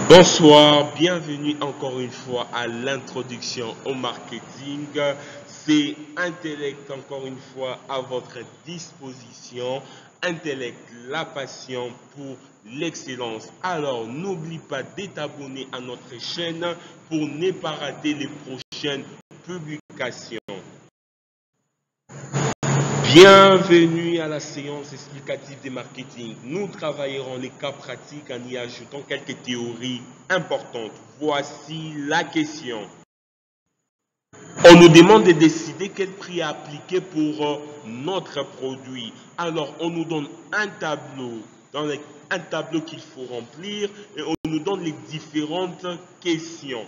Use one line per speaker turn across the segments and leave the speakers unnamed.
Bonsoir, bienvenue encore une fois à l'introduction au marketing. C'est Intellect encore une fois à votre disposition. Intellect, la passion pour l'excellence. Alors n'oublie pas de t'abonner à notre chaîne pour ne pas rater les prochaines publications. Bienvenue à la séance explicative des marketing. Nous travaillerons les cas pratiques en y ajoutant quelques théories importantes. Voici la question. On nous demande de décider quel prix appliquer pour notre produit. Alors, on nous donne un tableau, un tableau qu'il faut remplir et on nous donne les différentes questions.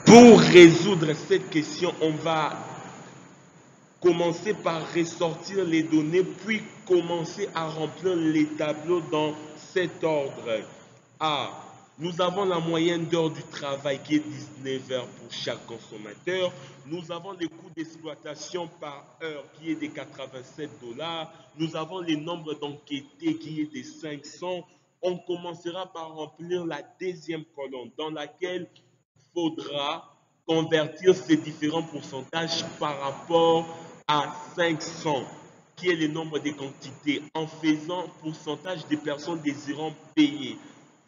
Pour résoudre cette question, on va commencer par ressortir les données, puis commencer à remplir les tableaux dans cet ordre. A. Nous avons la moyenne d'heures du travail qui est 19 heures pour chaque consommateur. Nous avons le coût d'exploitation par heure qui est de 87 $. Nous avons le nombre d'enquêtés qui est de 500. On commencera par remplir la deuxième colonne dans laquelle il faudra convertir ces différents pourcentages par rapport à 500, qui est le nombre de quantités, en faisant pourcentage des personnes désirant payer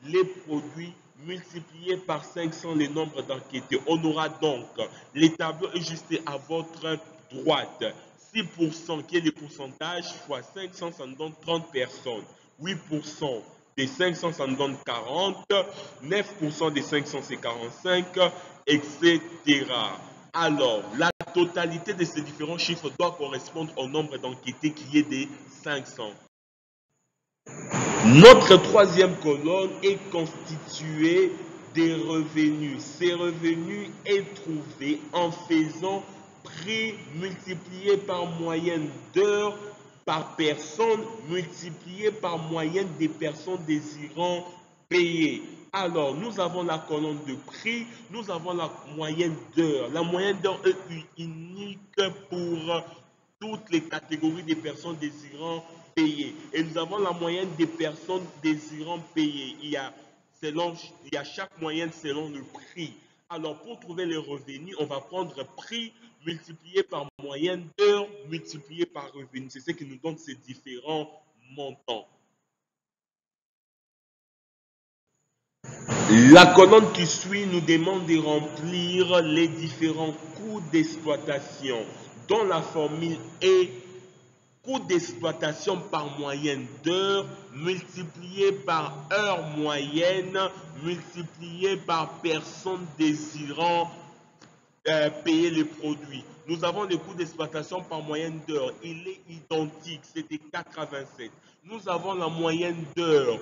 les produits multipliés par 500 le nombre d'enquêtés. On aura donc, les tableaux est juste à votre droite. 6% qui est le pourcentage fois 500, ça nous donne 30 personnes. 8% des 500, ça nous donne 40. 9% des 500, c'est 45, etc. Alors, la totalité de ces différents chiffres doit correspondre au nombre d'enquêtés qui est de 500. Notre troisième colonne est constituée des revenus. Ces revenus est trouvé en faisant prix multiplié par moyenne d'heures par personne multiplié par moyenne des personnes désirant payer. Alors, nous avons la colonne de prix, nous avons la moyenne d'heures. La moyenne d'heures est unique pour toutes les catégories de personnes désirant payer. Et nous avons la moyenne des personnes désirant payer. Il y a chaque moyenne selon le prix. Alors, pour trouver les revenus, on va prendre prix multiplié par moyenne d'heure multiplié par revenu. C'est ce qui nous donne ces différents montants. La colonne qui suit nous demande de remplir les différents coûts d'exploitation, dont la formule est coût d'exploitation par moyenne d'heure multiplié par heure moyenne multiplié par personne désirant payer les produits. Nous avons le coût d'exploitation par moyenne d'heure. Il est identique, c'était 87. Nous avons la moyenne d'heure.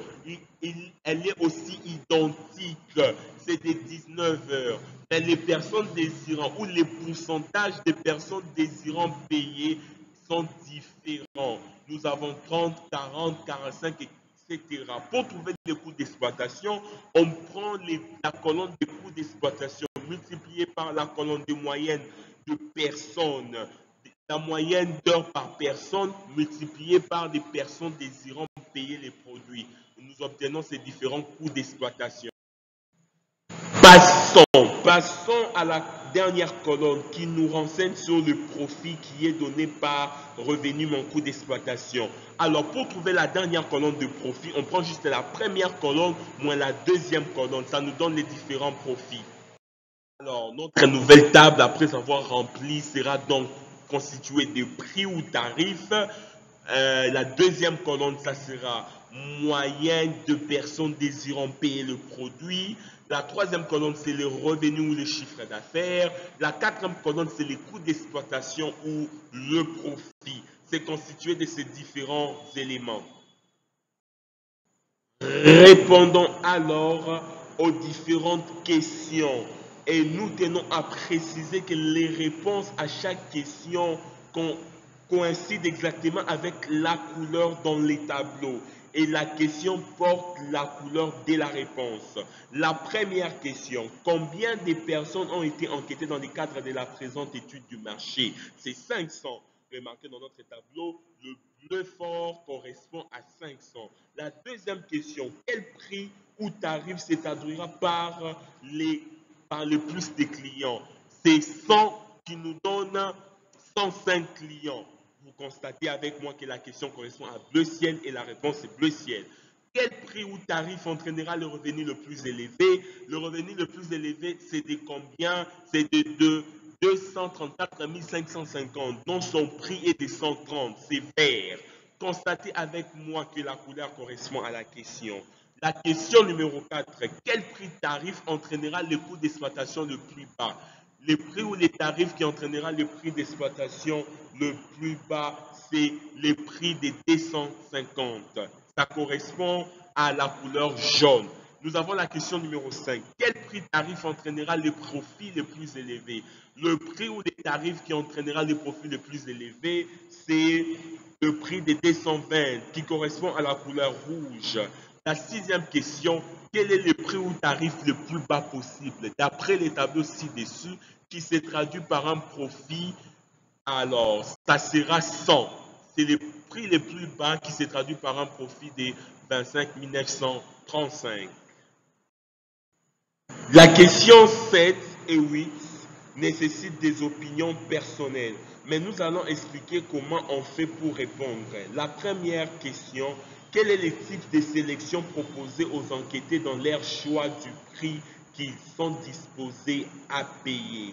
Elle est aussi identique, c'était 19 heures. Mais les personnes désirant ou les pourcentages des personnes désirant payer sont différents. Nous avons 30, 40, 45, etc. Pour trouver le coût d'exploitation, on prend la colonne de coût d'exploitation multipliée par la colonne de moyenne de personnes, la moyenne d'heures par personne multipliée par les personnes désirant payer les produits. Nous obtenons ces différents coûts d'exploitation. Passons à la dernière colonne qui nous renseigne sur le profit qui est donné par revenu moins coût d'exploitation. Alors, pour trouver la dernière colonne de profit, on prend juste la première colonne moins la deuxième colonne. Ça nous donne les différents profits. Alors, notre nouvelle table, après avoir rempli, sera donc constituée de prix ou tarifs. La deuxième colonne, ça sera moyenne de personnes désirant payer le produit. La troisième colonne, c'est le revenu ou le chiffre d'affaires. La quatrième colonne, c'est les coûts d'exploitation ou le profit. C'est constitué de ces différents éléments. Répondons alors aux différentes questions. Et nous tenons à préciser que les réponses à chaque question coïncident exactement avec la couleur dans les tableaux. Et la question porte la couleur de la réponse. La première question, combien de personnes ont été enquêtées dans le cadre de la présente étude du marché? C'est 500. Remarquez dans notre tableau, le Le fort correspond à 500. La deuxième question, quel prix ou tarif s'établira par le plus des clients? C'est 100 qui nous donne 105 clients. Vous constatez avec moi que la question correspond à bleu ciel et la réponse est bleu ciel. Quel prix ou tarif entraînera le revenu le plus élevé? Le revenu le plus élevé, c'est de combien? C'est de 234 550, dont son prix est de 130. C'est vert. Constatez avec moi que la couleur correspond à la question. La question numéro 4. Quel prix tarif entraînera le coût d'exploitation le plus bas? Le prix ou les tarifs qui entraînera le prix d'exploitation le plus bas, c'est le prix des 250. Ça correspond à la couleur jaune. Nous avons la question numéro 5. Quel prix tarif entraînera le profit le plus élevé? Le prix ou les tarifs qui entraînera le profit le plus élevé, c'est le prix des 220 qui correspond à la couleur rouge. La sixième question, quel est le prix ou tarif le plus bas possible? D'après les tableaux ci-dessus, qui se traduit par un profit, alors ça sera 100. C'est le prix le plus bas qui se traduit par un profit de 25 935. La question 7 et 8 nécessitent des opinions personnelles, mais nous allons expliquer comment on fait pour répondre. La première question, quel est le type de sélection proposé aux enquêtés dans leur choix du prix qu'ils sont disposés à payer?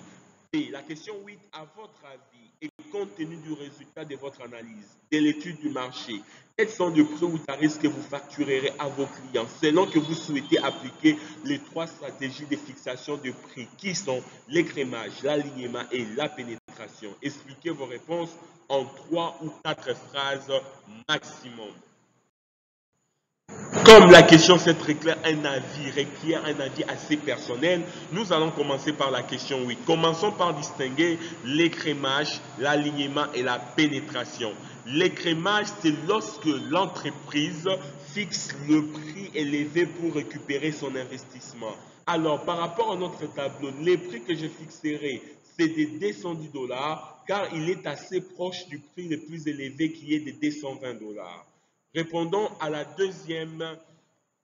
Et la question 8, à votre avis, et compte tenu du résultat de votre analyse, de l'étude du marché, quels sont les prix ou tarifs que vous facturerez à vos clients selon que vous souhaitez appliquer les 3 stratégies de fixation de prix qui sont l'écrémage, l'alignement et la pénétration? Expliquez vos réponses en 3 ou 4 phrases maximum. Comme la question c'est très clair, un avis requiert un avis assez personnel, nous allons commencer par la question 8. Commençons par distinguer l'écrémage, l'alignement et la pénétration. L'écrémage, c'est lorsque l'entreprise fixe le prix élevé pour récupérer son investissement. Alors, par rapport à notre tableau, les prix que je fixerai, c'est de 210 $ car il est assez proche du prix le plus élevé qui est de 220 $. Répondons à la deuxième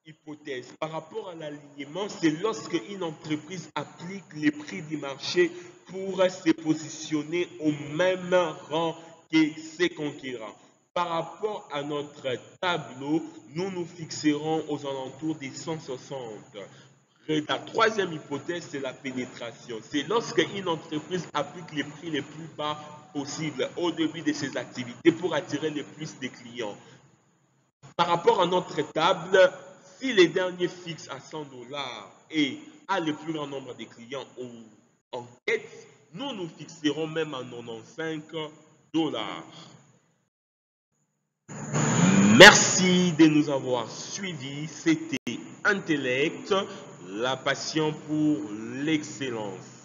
hypothèse. Par rapport à l'alignement, c'est lorsque une entreprise applique les prix du marché pour se positionner au même rang que ses concurrents. Par rapport à notre tableau, nous nous fixerons aux alentours des 160. La troisième hypothèse, c'est la pénétration. C'est lorsque une entreprise applique les prix les plus bas possibles au début de ses activités pour attirer le plus de clients. Par rapport à notre table, si les derniers fixent à 100 $ et a le plus grand nombre de clients en tête, nous nous fixerons même à 95 $. Merci de nous avoir suivis. C'était Intellect, la passion pour l'excellence.